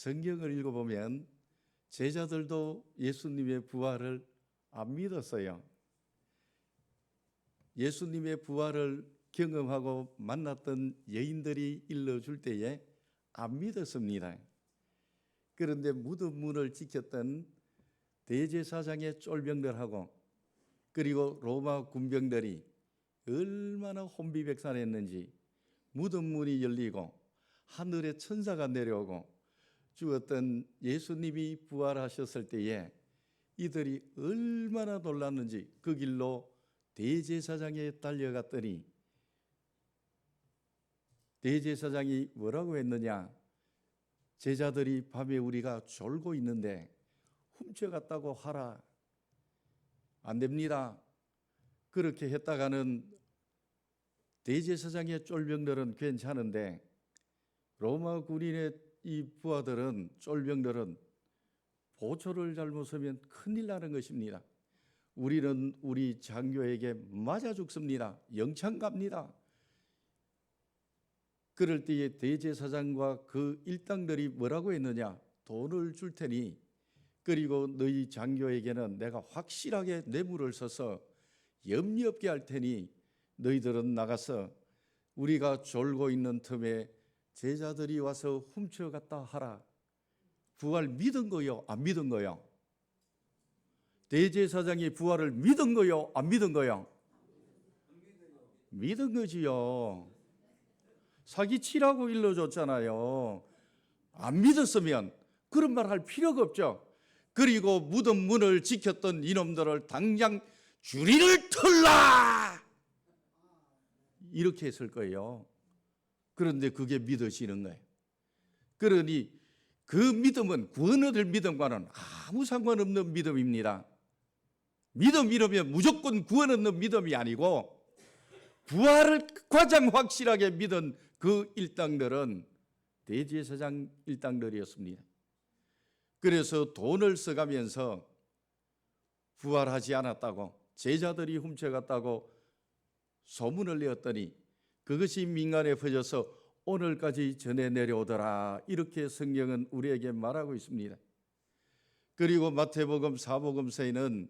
성경을 읽어보면 제자들도 예수님의 부활을 안 믿었어요. 예수님의 부활을 경험하고 만났던 여인들이 일러줄 때에 안 믿었습니다. 그런데 무덤 문을 지켰던 대제사장의 쫄병들하고 그리고 로마 군병들이 얼마나 혼비백산했는지 무덤 문이 열리고 하늘에 천사가 내려오고 죽었던 예수님이 부활하셨을 때에 이들이 얼마나 놀랐는지 그 길로 대제사장에 달려갔더니 대제사장이 뭐라고 했느냐? 제자들이 밤에 우리가 졸고 있는데 훔쳐갔다고 하라. 안 됩니다. 그렇게 했다가는 대제사장의 쫄병들은 괜찮은데 로마 군인의 이 부하들은 쫄병들은 보초를 잘못 서면 큰일 나는 것입니다. 우리는 우리 장교에게 맞아 죽습니다. 영창 갑니다. 그럴 때에 대제사장과 그 일당들이 뭐라고 했느냐? 돈을 줄 테니 그리고 너희 장교에게는 내가 확실하게 뇌물을 써서 염려 없게 할 테니 너희들은 나가서 우리가 졸고 있는 틈에 제자들이 와서 훔쳐갔다 하라. 부활 믿은 거요? 안 믿은 거요? 대제사장이 부활을 믿은 거요? 안 믿은 거요? 믿은 거지요. 사기치라고 일러줬잖아요. 안 믿었으면 그런 말 할 필요가 없죠. 그리고 무덤 문을 지켰던 이놈들을 당장 주리를 털라! 이렇게 했을 거예요. 그런데 그게 믿어지는 거예요. 그러니 그 믿음은 구원 얻을 믿음과는 아무 상관없는 믿음입니다. 믿음 이러면 무조건 구원 얻는 믿음이 아니고 부활을 가장 확실하게 믿은 그 일당들은 대제사장 일당들이었습니다. 그래서 돈을 써가면서 부활하지 않았다고 제자들이 훔쳐갔다고 소문을 내었더니 그것이 민간에 퍼져서 오늘까지 전해 내려오더라. 이렇게 성경은 우리에게 말하고 있습니다. 그리고 마태복음, 사복음서에는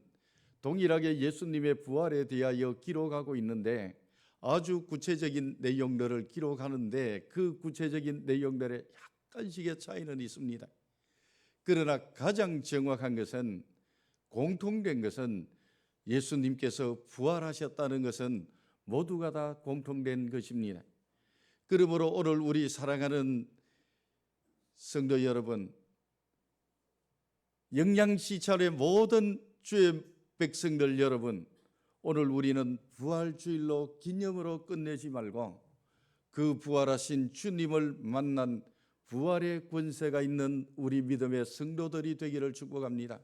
동일하게 예수님의 부활에 대하여 기록하고 있는데 아주 구체적인 내용들을 기록하는데 그 구체적인 내용들에 약간씩의 차이는 있습니다. 그러나 가장 정확한 것은 공통된 것은 예수님께서 부활하셨다는 것은 모두가 다 공통된 것입니다. 그러므로 오늘 우리 사랑하는 성도 여러분, 영양시찰의 모든 주의 백성들 여러분, 오늘 우리는 부활주일로 기념으로 끝내지 말고 그 부활하신 주님을 만난 부활의 권세가 있는 우리 믿음의 성도들이 되기를 축복합니다.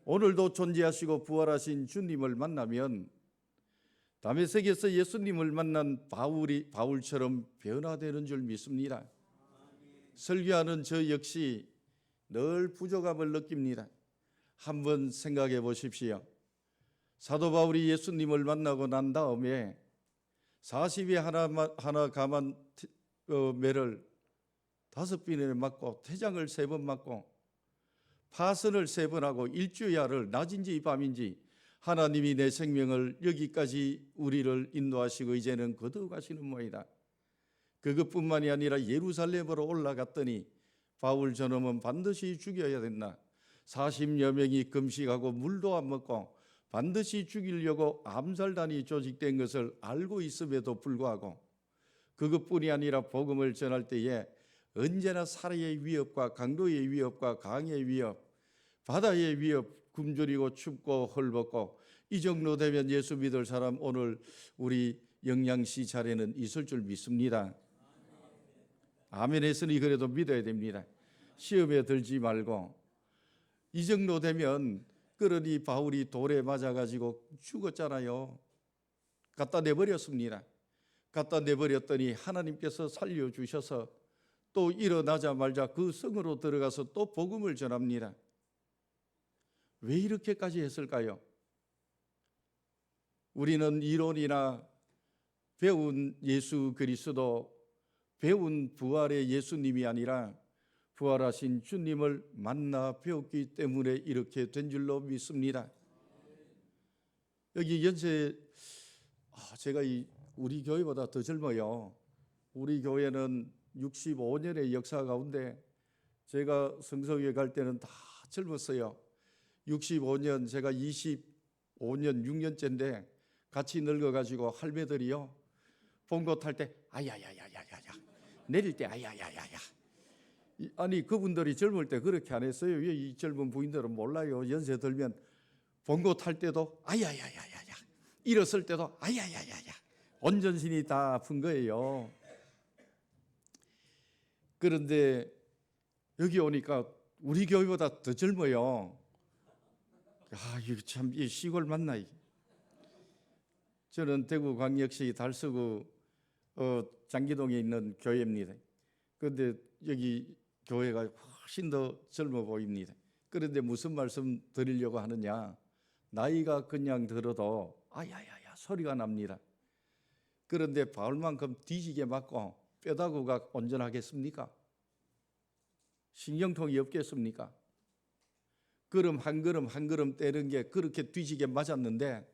오늘도 존재하시고 부활하신 주님을 만나면 다메섹에서 예수님을 만난 바울처럼 변화되는 줄 믿습니다. 설교하는 저 역시 늘 부족함을 느낍니다. 한번 생각해 보십시오. 사도 바울이 예수님을 만나고 난 다음에 40에 하나 감한 매를 5번이나 맞고 태장을 3번 맞고 파선을 3번 하고 일주야를 낮인지 밤인지 하나님이 내 생명을 여기까지 우리를 인도하시고 이제는 거두어가시는 모이다. 그것뿐만이 아니라 예루살렘으로 올라갔더니 바울 저놈은 반드시 죽여야 된다. 40여 명이 금식하고 물도 안 먹고 반드시 죽이려고 암살단이 조직된 것을 알고 있음에도 불구하고 그것뿐이 아니라 복음을 전할 때에 언제나 살해의 위협과 강도의 위협과 강의 위협, 바다의 위협, 굶주리고 춥고 헐벗고 이 정도 되면 예수 믿을 사람 오늘 우리 영양시 자리에는 있을 줄 믿습니다. 아멘 했으니 그래도 믿어야 됩니다. 시험에 들지 말고 이 정도 되면 그러니 바울이 돌에 맞아가지고 죽었잖아요. 갖다 내버렸습니다. 갖다 내버렸더니 하나님께서 살려주셔서 또 일어나자마자 그 성으로 들어가서 또 복음을 전합니다. 왜 이렇게까지 했을까요? 우리는 이론이나 배운 예수 그리스도, 배운 부활의 예수님이 아니라 부활하신 주님을 만나 배웠기 때문에 이렇게 된 줄로 믿습니다. 여기 연세 제가 우리 교회보다 더 젊어요. 우리 교회는 65년의 역사 가운데 제가 성서교회 갈 때는 다 젊었어요. 65년 제가 25년 6년째인데 같이 늙어가지고 할매들이요 봉고 탈 때 아야야야야야야 내릴 때 아야야야야. 아니 그분들이 젊을 때 그렇게 안 했어요. 왜 이 젊은 부인들은 몰라요. 연세 들면 봉고 탈 때도 아야야야야야 일었을 때도 아야야야야 온전신이 다 아픈 거예요. 그런데 여기 오니까 우리 교회보다 더 젊어요. 이거 참 이 시골 맞나? 저는 대구 광역시 달서구 장기동에 있는 교회입니다. 그런데 여기 교회가 훨씬 더 젊어 보입니다. 그런데 무슨 말씀 드리려고 하느냐? 나이가 그냥 들어도 아야야야 소리가 납니다. 그런데 바울만큼 뒤지게 맞고 뼈다구가 온전하겠습니까? 신경통이 없겠습니까? 걸음 한 걸음 떼는 게 그렇게 뒤지게 맞았는데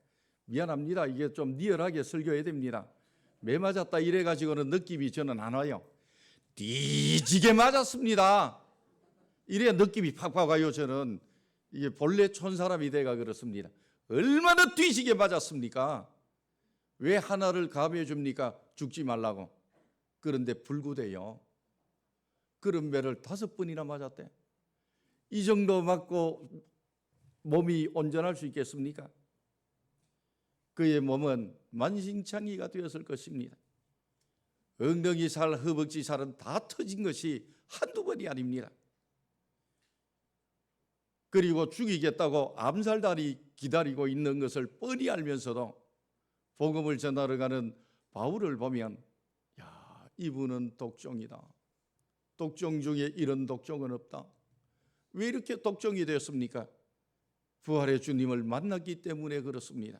미안합니다. 이게 좀 리얼하게 설교해야 됩니다. 매 맞았다 이래가지고는 느낌이 저는 안 와요. 뒤지게 맞았습니다. 이래야 느낌이 팍팍 와요. 저는 이게 본래 촌 사람이 돼가 그렇습니다. 얼마나 뒤지게 맞았습니까? 왜 하나를 감해 줍니까? 죽지 말라고. 그런데 불구돼요. 그런 배를 5번이나 맞았대. 이 정도 맞고 몸이 온전할 수 있겠습니까? 그의 몸은 만신창이가 되었을 것입니다. 엉덩이 살, 허벅지 살은 다 터진 것이 한두 번이 아닙니다. 그리고 죽이겠다고 암살단이 기다리고 있는 것을 뻔히 알면서도 복음을 전하러 가는 바울을 보면 이분은 독종이다. 독종 중에 이런 독종은 없다. 왜 이렇게 독종이 되었습니까? 부활의 주님을 만났기 때문에 그렇습니다.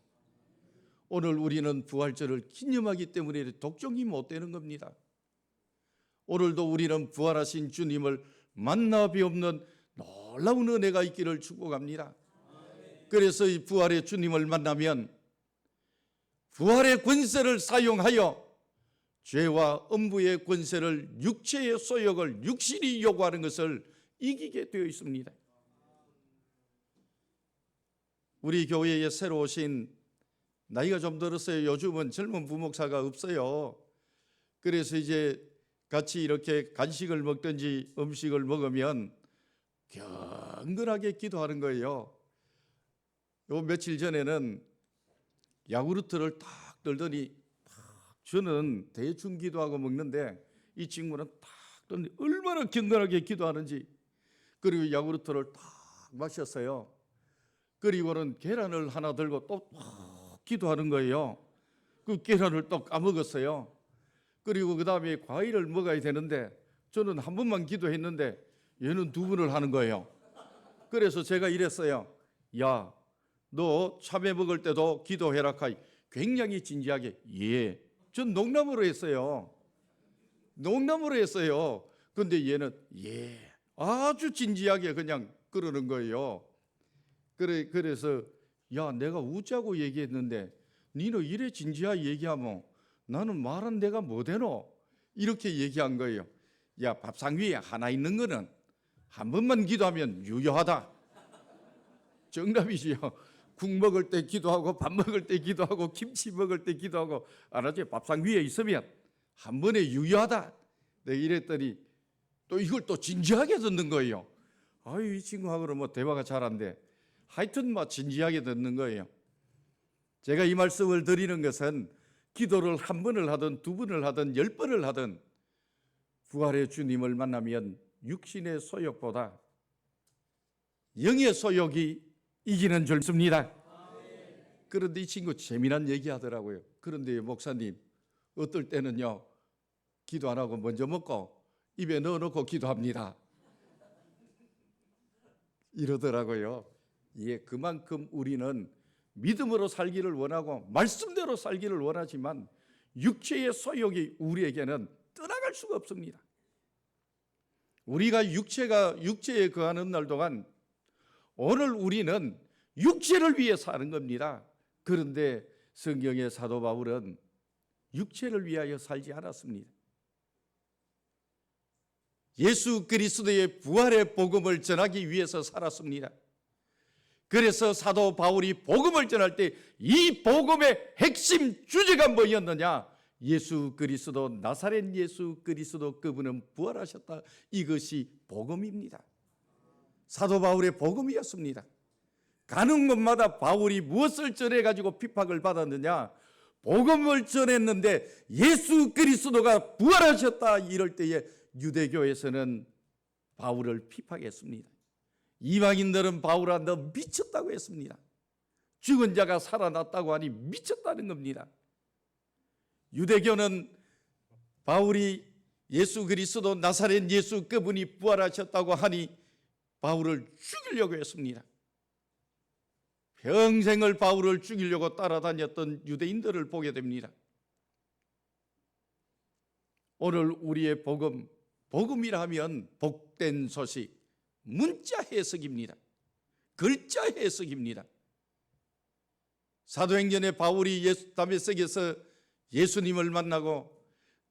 오늘 우리는 부활절을 기념하기 때문에 독종이 못 되는 겁니다. 오늘도 우리는 부활하신 주님을 만나 뵈옵는 놀라운 은혜가 있기를 축복합니다. 그래서 이 부활의 주님을 만나면 부활의 권세를 사용하여 죄와 음부의 권세를 육체의 소욕을 육신이 요구하는 것을 이기게 되어 있습니다. 우리 교회에 새로 오신 나이가 좀 들었어요. 요즘은 젊은 부목사가 없어요. 그래서 이제 같이 이렇게 간식을 먹든지 음식을 먹으면 경건하게 기도하는 거예요. 요 며칠 전에는 야구르트를 탁 들더니 저는 대충 기도하고 먹는데 이 친구는 탁 들더니 얼마나 경건하게 기도하는지. 그리고 야구르트를 탁 마셨어요. 그리고는 계란을 하나 들고 또 기도하는 거예요. 그 계란을 또 까먹었어요. 그리고 그 다음에 과일을 먹어야 되는데 저는 한 번만 기도했는데 얘는 2번을 하는 거예요. 그래서 제가 이랬어요. 야, 너 참외 먹을 때도 기도해라 카이. 굉장히 진지하게 예. 전 농담으로 했어요. 농담으로 했어요. 근데 얘는 예. 아주 진지하게 그냥 그러는 거예요. 그래서 야, 내가 웃자고 얘기했는데 니는 이래 진지하게 얘기하면 나는 말한 내가 뭐 되노? 이렇게 얘기한 거예요. 야, 밥상 위에 하나 있는 거는 한 번만 기도하면 유효하다. 정답이지요. 국 먹을 때 기도하고 밥 먹을 때 기도하고 김치 먹을 때 기도하고 알았지? 밥상 위에 있으면 한 번에 유효하다. 내가 이랬더니 또 이걸 또 진지하게 듣는 거예요. 아유, 이 친구하고는 뭐 대화가 잘 안 돼. 하여튼 뭐 진지하게 듣는 거예요. 제가 이 말씀을 드리는 것은 기도를 1번을 하든 2번을 하든 10번을 하든 부활의 주님을 만나면 육신의 소욕보다 영의 소욕이 이기는 줄 믿습니다. 그런데 이 친구 재미난 얘기 하더라고요. 그런데 목사님, 어떨 때는요 기도 안 하고 먼저 먹고 입에 넣어놓고 기도합니다. 이러더라고요. 예, 그만큼 우리는 믿음으로 살기를 원하고 말씀대로 살기를 원하지만 육체의 소욕이 우리에게는 떠나갈 수가 없습니다. 우리가 육체에 거하는 날 동안 오늘 우리는 육체를 위해 사는 겁니다. 그런데 성경의 사도 바울은 육체를 위하여 살지 않았습니다. 예수 그리스도의 부활의 복음을 전하기 위해서 살았습니다. 그래서 사도 바울이 복음을 전할 때 이 복음의 핵심 주제가 뭐였느냐? 예수 그리스도, 나사렛 예수 그리스도, 그분은 부활하셨다. 이것이 복음입니다. 사도 바울의 복음이었습니다. 가는 곳마다 바울이 무엇을 전해가지고 핍박을 받았느냐? 복음을 전했는데 예수 그리스도가 부활하셨다 이럴 때에 유대교에서는 바울을 핍박했습니다. 이방인들은 바울아 너 미쳤다고 했습니다. 죽은 자가 살아났다고 하니 미쳤다는 겁니다. 유대교는 바울이 예수 그리스도 나사렛 예수 그분이 부활하셨다고 하니 바울을 죽이려고 했습니다. 평생을 바울을 죽이려고 따라다녔던 유대인들을 보게 됩니다. 오늘 우리의 복음이라 하면 복된 소식, 문자 해석입니다. 글자 해석입니다. 사도행전에 바울이 다메섹에서 예수님을 만나고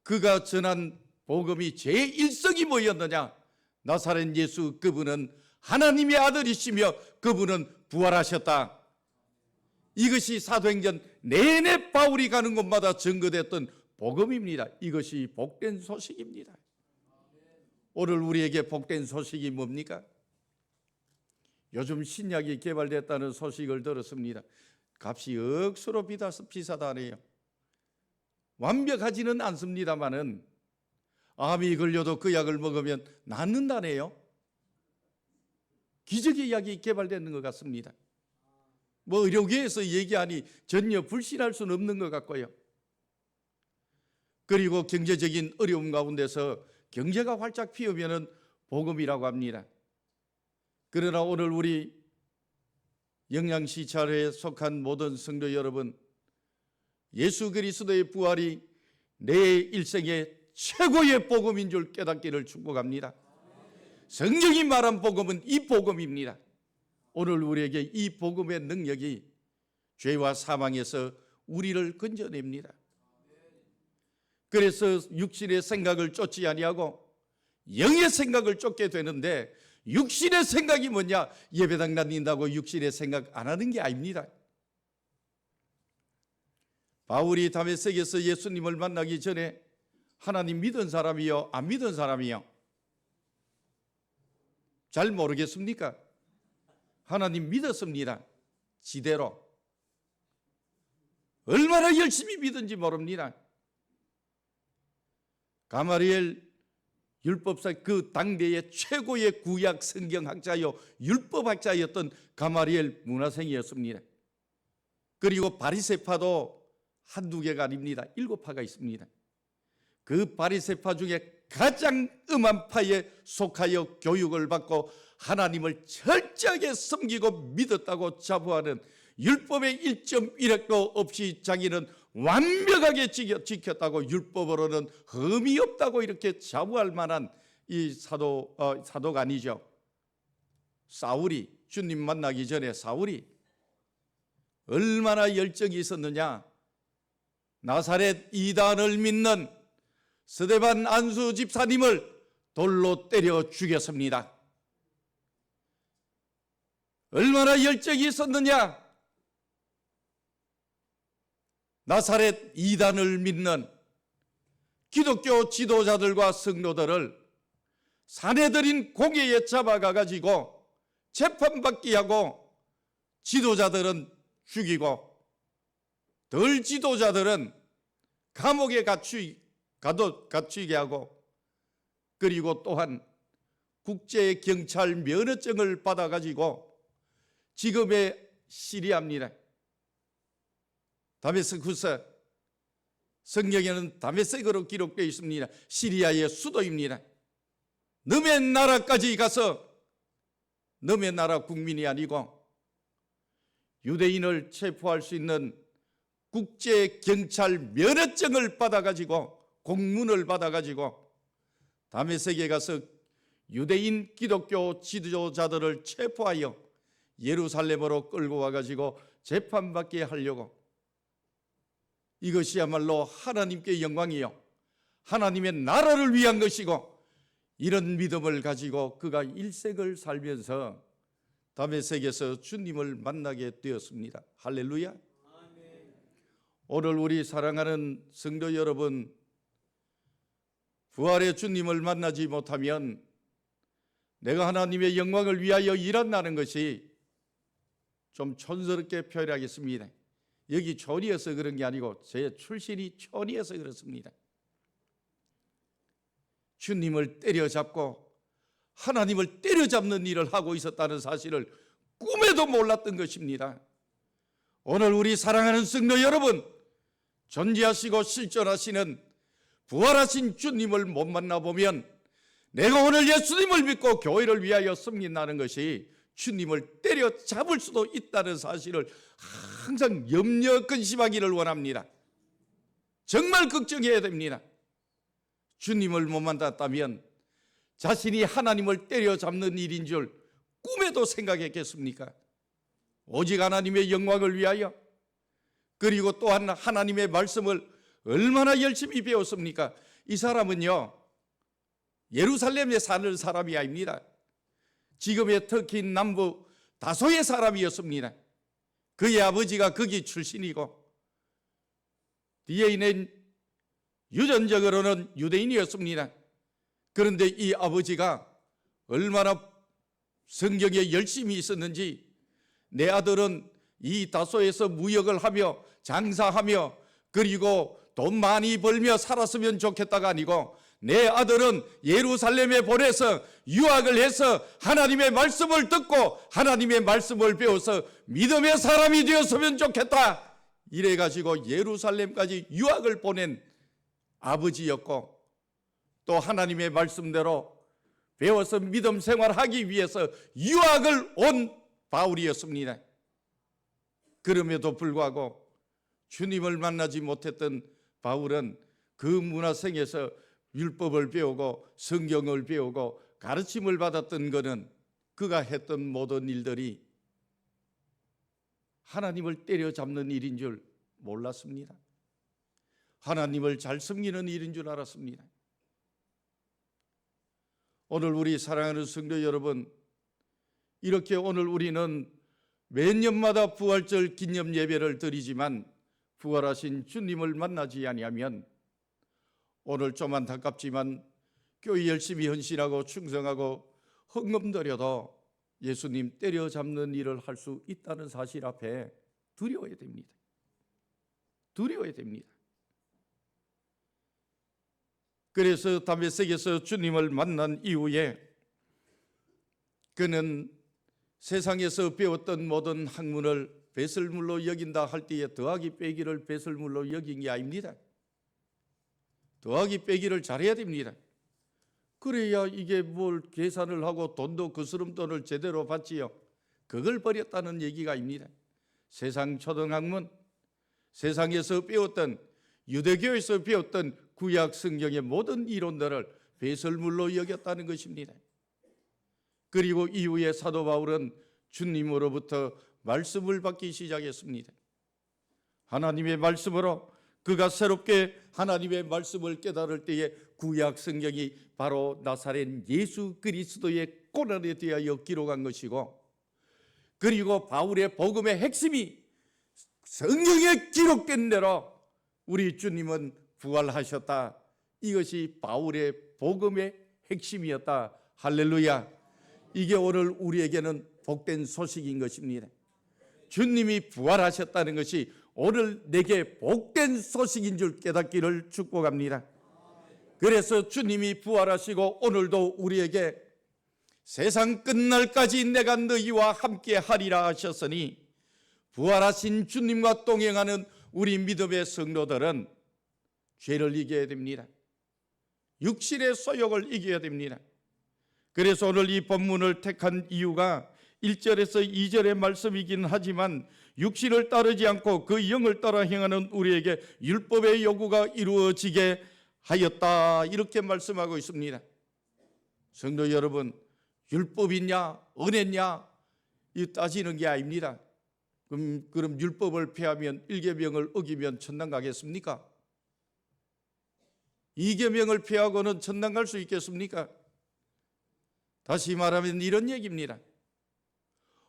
그가 전한 복음이 제1성이 뭐였느냐? 나사렛 예수 그분은 하나님의 아들이시며 그분은 부활하셨다. 이것이 사도행전 내내 바울이 가는 곳마다 증거됐던 복음입니다. 이것이 복된 소식입니다. 오늘 우리에게 복된 소식이 뭡니까? 요즘 신약이 개발됐다는 소식을 들었습니다. 값이 억수로 비싸다네요. 완벽하지는 않습니다마는 암이 걸려도 그 약을 먹으면 낫는다네요. 기적의 약이 개발되는 것 같습니다. 뭐 의료계에서 얘기하니 전혀 불신할 수는 없는 것 같고요. 그리고 경제적인 어려움 가운데서 경제가 활짝 피우면은 복음이라고 합니다. 그러나 오늘 우리 영양시찰회에 속한 모든 성도 여러분, 예수 그리스도의 부활이 내 일생의 최고의 복음인 줄 깨닫기를 축복합니다. 성경이 말한 복음은 이 복음입니다. 오늘 우리에게 이 복음의 능력이 죄와 사망에서 우리를 건져냅니다. 그래서 육신의 생각을 쫓지 아니하고 영의 생각을 쫓게 되는데, 육신의 생각이 뭐냐? 예배당 다닌다고 육신의 생각 안 하는 게 아닙니다. 바울이 다메섹에서 예수님을 만나기 전에 하나님 믿은 사람이요 안 믿은 사람이요? 잘 모르겠습니까? 하나님 믿었습니다. 지대로. 얼마나 열심히 믿은지 모릅니다. 가마리엘 율법사, 그 당대의 최고의 구약 성경학자요 율법학자였던 가마리엘 문화생이었습니다. 그리고 바리새파도 한두 개가 아닙니다. 7파가 있습니다. 그 바리새파 중에 가장 음한 파에 속하여 교육을 받고 하나님을 철저하게 섬기고 믿었다고 자부하는, 율법의 1.1획도 없이 자기는 완벽하게 지켰다고, 율법으로는 흠이 없다고 이렇게 자부할 만한 이 사도가 아니죠. 사울이, 주님 만나기 전에 사울이 얼마나 열정이 있었느냐? 나사렛 이단을 믿는 스데반 안수 집사님을 돌로 때려 죽였습니다. 얼마나 열정이 있었느냐? 나사렛 이단을 믿는 기독교 지도자들과 성도들을 사내들인 공회에 잡아가가지고 재판받게 하고, 지도자들은 죽이고 덜 지도자들은 감옥에 갇히게 하고, 그리고 또한 국제경찰 면허증을 받아가지고 지금의 시리아입니다. 다메스쿠스, 성경에는 다메섹으로 기록되어 있습니다. 시리아의 수도입니다. 너의 나라까지 가서 너의 나라 국민이 아니고 유대인을 체포할 수 있는 국제경찰 면허증을 받아가지고, 공문을 받아가지고 다메섹에 가서 유대인 기독교 지도자들을 체포하여 예루살렘으로 끌고 와가지고 재판받게 하려고, 이것이야말로 하나님께 영광이요 하나님의 나라를 위한 것이고, 이런 믿음을 가지고 그가 일생을 살면서 다메섹에서 주님을 만나게 되었습니다. 할렐루야. 오늘 우리 사랑하는 성도 여러분, 부활의 주님을 만나지 못하면 내가 하나님의 영광을 위하여 일한다는 것이 좀 촌스럽게 표현하겠습니다. 여기 촌이어서 그런 게 아니고 제 출신이 촌이어서 그렇습니다. 주님을 때려잡고 하나님을 때려잡는 일을 하고 있었다는 사실을 꿈에도 몰랐던 것입니다. 오늘 우리 사랑하는 성도 여러분, 존재하시고 실존하시는 부활하신 주님을 못 만나보면 내가 오늘 예수님을 믿고 교회를 위하여 섬긴다는 것이 주님을 때려잡을 수도 있다는 사실을 항상 염려 근심하기를 원합니다. 정말 걱정해야 됩니다. 주님을 못 만났다면 자신이 하나님을 때려잡는 일인 줄 꿈에도 생각했겠습니까? 오직 하나님의 영광을 위하여, 그리고 또한 하나님의 말씀을 얼마나 열심히 배웠습니까? 이 사람은요, 예루살렘에 사는 사람이 아닙니다. 지금의 터키 남부 다소의 사람이었습니다. 그의 아버지가 거기 출신이고 뒤에 있는 유전적으로는 유대인이었습니다. 그런데 이 아버지가 얼마나 성경에 열심히 있었는지, 내 아들은 이 다소에서 무역을 하며 장사하며 그리고 돈 많이 벌며 살았으면 좋겠다가 아니고, 내 아들은 예루살렘에 보내서 유학을 해서 하나님의 말씀을 듣고 하나님의 말씀을 배워서 믿음의 사람이 되었으면 좋겠다, 이래가지고 예루살렘까지 유학을 보낸 아버지였고, 또 하나님의 말씀대로 배워서 믿음 생활하기 위해서 유학을 온 바울이었습니다. 그럼에도 불구하고 주님을 만나지 못했던 바울은 그 문화생에서 율법을 배우고 성경을 배우고 가르침을 받았던 것은 그가 했던 모든 일들이 하나님을 때려잡는 일인 줄 몰랐습니다. 하나님을 잘 섬기는 일인 줄 알았습니다. 오늘 우리 사랑하는 성도 여러분, 이렇게 오늘 우리는 매년마다 부활절 기념 예배를 드리지만 부활하신 주님을 만나지 아니하면 오늘 좀 안타깝지만 교회 열심히 헌신하고 충성하고 헌금 드려도 예수님 때려잡는 일을 할 수 있다는 사실 앞에 두려워야 됩니다. 두려워야 됩니다. 그래서 다메섹에서 주님을 만난 이후에 그는 세상에서 배웠던 모든 학문을 배설물로 여긴다 할 때에 더하기 빼기를 배설물로 여긴 게 아닙니다. 더하기 빼기를 잘해야 됩니다. 그래야 이게 뭘 계산을 하고 돈도 거스름돈을 제대로 받지요. 그걸 버렸다는 얘기가 아닙니다. 세상 초등학문, 세상에서 배웠던, 유대교에서 배웠던 구약 성경의 모든 이론들을 배설물로 여겼다는 것입니다. 그리고 이후에 사도 바울은 주님으로부터 말씀을 받기 시작했습니다. 하나님의 말씀으로 그가 새롭게 하나님의 말씀을 깨달을 때에 구약 성경이 바로 나사렛 예수 그리스도의 고난에 대하여 기록한 것이고, 그리고 바울의 복음의 핵심이 성경에 기록된 대로 우리 주님은 부활하셨다. 이것이 바울의 복음의 핵심이었다. 할렐루야. 이게 오늘 우리에게는 복된 소식인 것입니다. 주님이 부활하셨다는 것이 오늘 내게 복된 소식인 줄 깨닫기를 축복합니다. 그래서 주님이 부활하시고 오늘도 우리에게 세상 끝날까지 내가 너희와 함께 하리라 하셨으니, 부활하신 주님과 동행하는 우리 믿음의 성도들은 죄를 이겨야 됩니다. 육신의 소욕을 이겨야 됩니다. 그래서 오늘 이 본문을 택한 이유가 1절에서 2절의 말씀이긴 하지만 육신을 따르지 않고 그 영을 따라 행하는 우리에게 율법의 요구가 이루어지게 하였다, 이렇게 말씀하고 있습니다. 성도 여러분, 율법이냐 은혜냐 이 따지는 게 아닙니다. 그럼 율법을 폐하면 1계명을 어기면 천당 가겠습니까? 2계명을 폐하고는 천당 갈 수 있겠습니까? 다시 말하면 이런 얘기입니다.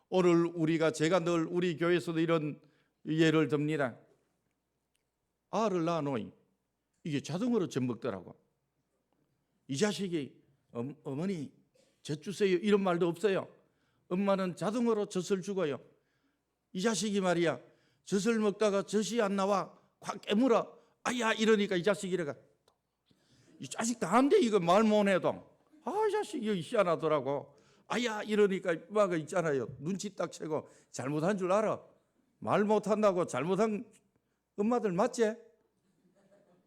오늘 제가 늘 우리 교회에서도 이런 예를 듭니다. 알을 낳아놓으니 이게 자동으로 젖 먹더라고. 이 자식이 어머니 젖 주세요 이런 말도 없어요. 엄마는 자동으로 젖을 주고요. 이 자식이 말이야 젖을 먹다가 젖이 안 나와 확 깨물어 아야 이러니까 이 자식이 이래가 이 자식 다 안 돼 이거 말 못해도 이 자식이 희한하더라고. 아야 이러니까 막 있잖아요. 눈치 딱 채고 잘못한 줄 알아. 말 못한다고 잘못한 엄마들 맞지?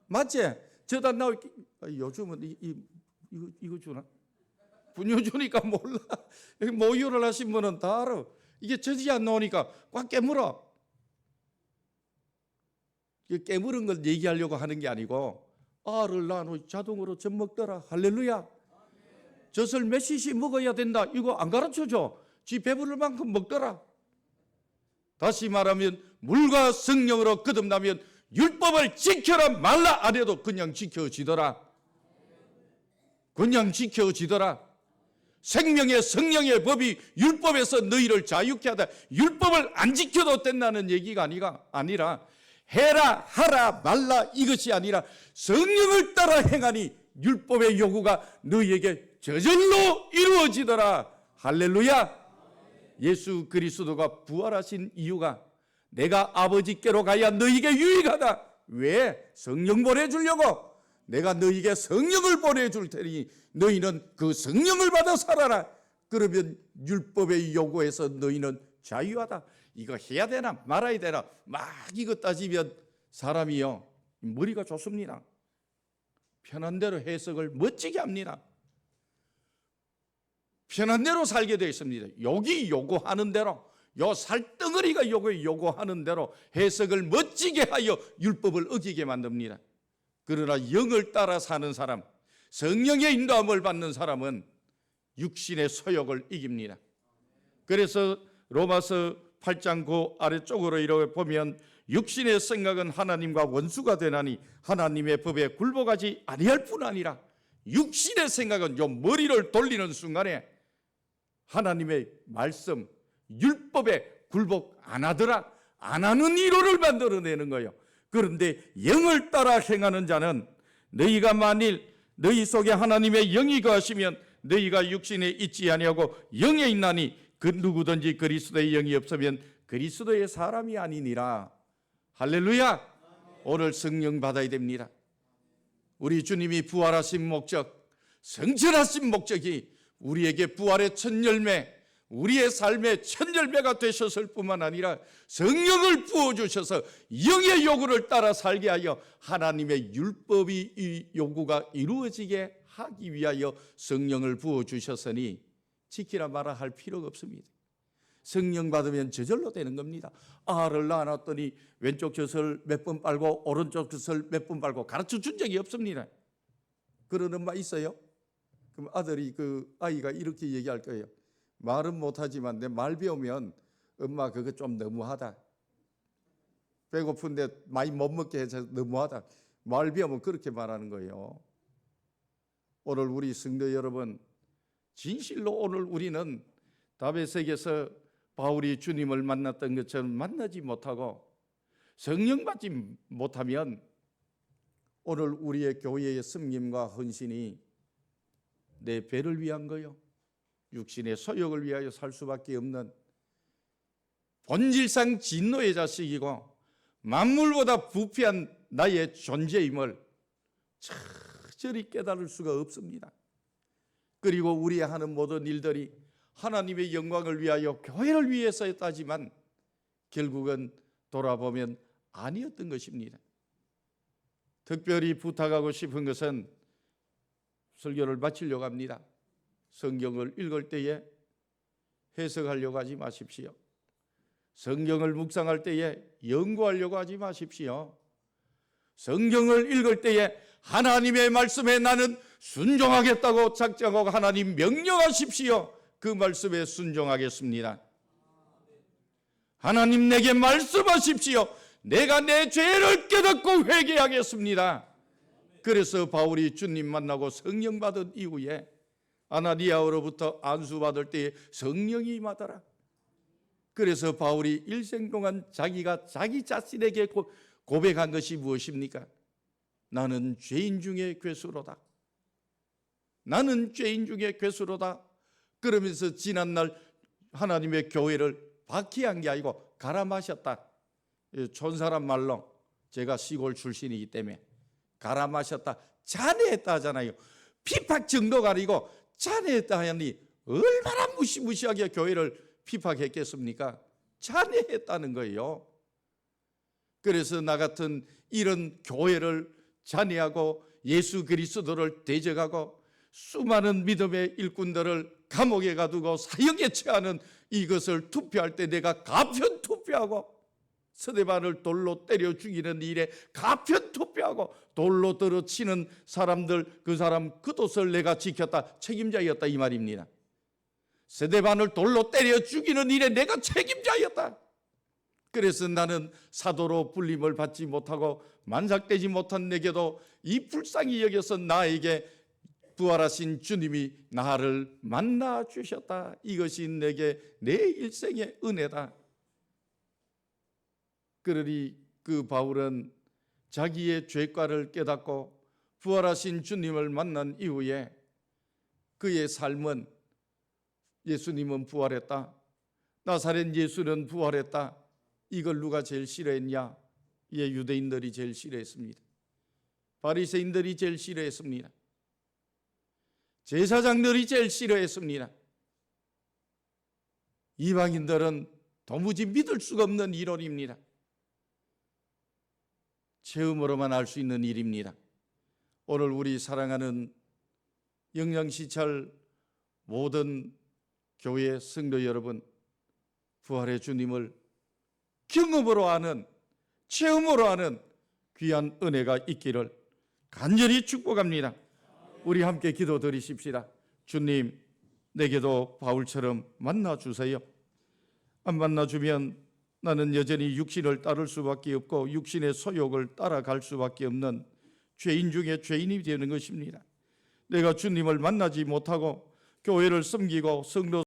맞지? 젖 안 나올 요즘은 이거 주나? 분유 주니까 몰라. 모유를 하신 분은 다 알아. 이게 젖이 안 나오니까 꽉 깨물어. 깨물은 걸 얘기하려고 하는 게 아니고 알을 낳아놓으니 자동으로 젖 먹더라. 할렐루야. 젖을 몇 cc 먹어야 된다. 이거 안 가르쳐줘. 지 배부를 만큼 먹더라. 다시 말하면 물과 성령으로 거듭나면 율법을 지켜라 말라 안 해도 그냥 지켜지더라. 그냥 지켜지더라. 생명의 성령의 법이 율법에서 너희를 자유케 하다. 율법을 안 지켜도 된다는 얘기가 아니라 해라 하라 말라 이것이 아니라 성령을 따라 행하니 율법의 요구가 너희에게 저절로 이루어지더라. 할렐루야. 예수 그리스도가 부활하신 이유가 내가 아버지께로 가야 너희에게 유익하다. 왜? 성령 보내주려고. 내가 너희에게 성령을 보내줄 테니 너희는 그 성령을 받아 살아라. 그러면 율법의 요구에서 너희는 자유하다. 이거 해야 되나 말아야 되나 막 이거 따지면 사람이요 머리가 좋습니다. 편한 대로 해석을 멋지게 합니다. 편한 대로 살게 되어 있습니다. 여기 요구하는 대로 요 살덩어리가 요구하는 대로 해석을 멋지게 하여 율법을 어기게 만듭니다. 그러나 영을 따라 사는 사람, 성령의 인도함을 받는 사람은 육신의 소욕을 이깁니다. 그래서 로마서 8장 9 아래쪽으로 이렇게 보면 육신의 생각은 하나님과 원수가 되나니 하나님의 법에 굴복하지 아니할 뿐 아니라 육신의 생각은 요 머리를 돌리는 순간에 하나님의 말씀, 율법에 굴복 안 하더라. 안 하는 이로를 만들어내는 거예요. 그런데 영을 따라 행하는 자는 너희가 만일 너희 속에 하나님의 영이 거하시면 너희가 육신에 있지 아니하고 영에 있나니 그 누구든지 그리스도의 영이 없으면 그리스도의 사람이 아니니라. 할렐루야. 오늘 성령 받아야 됩니다. 우리 주님이 부활하신 목적, 성천하신 목적이 우리에게 부활의 첫 열매, 우리의 삶의 첫 열매가 되셨을 뿐만 아니라 성령을 부어주셔서 영의 요구를 따라 살게 하여 하나님의 율법이 이 요구가 이루어지게 하기 위하여 성령을 부어주셨으니 지키라 마라 할 필요가 없습니다. 성령 받으면 저절로 되는 겁니다. 알을 낳아놨더니 왼쪽 젖을 몇 번 빨고 오른쪽 젖을 몇 번 빨고 가르쳐 준 적이 없습니다. 그런 엄마 있어요? 그럼 아이가 이렇게 얘기할 거예요. 말은 못하지만 내 말 배우면 엄마 그거 좀 너무하다. 배고픈데 많이 못 먹게 해서 너무하다. 말 배우면 그렇게 말하는 거예요. 오늘 우리 성도 여러분, 진실로 오늘 우리는 다베섹에서 바울이 주님을 만났던 것처럼 만나지 못하고 성령 받지 못하면 오늘 우리의 교회의 섬김과 헌신이 내 배를 위한 거요, 육신의 소욕을 위하여 살 수밖에 없는 본질상 진노의 자식이고 만물보다 부패한 나의 존재임을 철저히 깨달을 수가 없습니다. 그리고 우리 하는 모든 일들이 하나님의 영광을 위하여 교회를 위해서였다지만 결국은 돌아보면 아니었던 것입니다. 특별히 부탁하고 싶은 것은 설교를 마치려고 합니다. 성경을 읽을 때에 해석하려고 하지 마십시오. 성경을 묵상할 때에 연구하려고 하지 마십시오. 성경을 읽을 때에 하나님의 말씀에 나는 순종하겠다고 작정하고 하나님 명령하십시오. 그 말씀에 순종하겠습니다. 하나님 내게 말씀하십시오. 내가 내 죄를 깨닫고 회개하겠습니다. 그래서 바울이 주님 만나고 성령 받은 이후에 아나니아로부터 안수받을 때에 성령이 임하더라. 그래서 바울이 일생 동안 자기가 자기 자신에게 고백한 것이 무엇입니까? 나는 죄인 중에 괴수로다. 나는 죄인 중에 괴수로다. 그러면서 지난날 하나님의 교회를 박해한 게 아니고 갈아 마셨다. 촌사람 말로 제가 시골 출신이기 때문에 갈아 마셨다, 잔해했다 하잖아요. 피팍 정도가 아니고 잔해했다 하니 얼마나 무시무시하게 교회를 피팍했겠습니까? 잔해했다는 거예요. 그래서 나 같은 이런 교회를 잔해하고 예수 그리스도를 대적하고 수많은 믿음의 일꾼들을 감옥에 가두고 사형에 처하는 이것을 투표할 때 내가 가편 투표하고 스데반을 돌로 때려 죽이는 일에 가편 투표하고 돌로 떨어치는 사람들, 그 사람 겉옷을 내가 지켰다, 책임자였다 이 말입니다. 스데반을 돌로 때려 죽이는 일에 내가 책임자였다. 그래서 나는 사도로 불림을 받지 못하고 만삭되지 못한 내게도 이 불쌍히 여겨서 나에게 부활하신 주님이 나를 만나 주셨다. 이것이 내게 내 일생의 은혜다. 그러니 그 바울은 자기의 죄과를 깨닫고 부활하신 주님을 만난 이후에 그의 삶은 예수님은 부활했다, 나사렛 예수는 부활했다. 이걸 누가 제일 싫어했냐? 유대인들이 제일 싫어했습니다. 바리새인들이 제일 싫어했습니다. 제사장들이 제일 싫어했습니다. 이방인들은 도무지 믿을 수가 없는 이론입니다. 체험으로만 알 수 있는 일입니다. 오늘 우리 사랑하는 영양시찰 모든 교회 성도 여러분, 부활의 주님을 경험으로 아는, 체험으로 아는 귀한 은혜가 있기를 간절히 축복합니다. 우리 함께 기도드리십시다. 주님, 내게도 바울처럼 만나주세요. 안 만나주면 나는 여전히 육신을 따를 수밖에 없고 육신의 소욕을 따라갈 수밖에 없는 죄인 중에 죄인이 되는 것입니다. 내가 주님을 만나지 못하고 교회를 섬기고 성도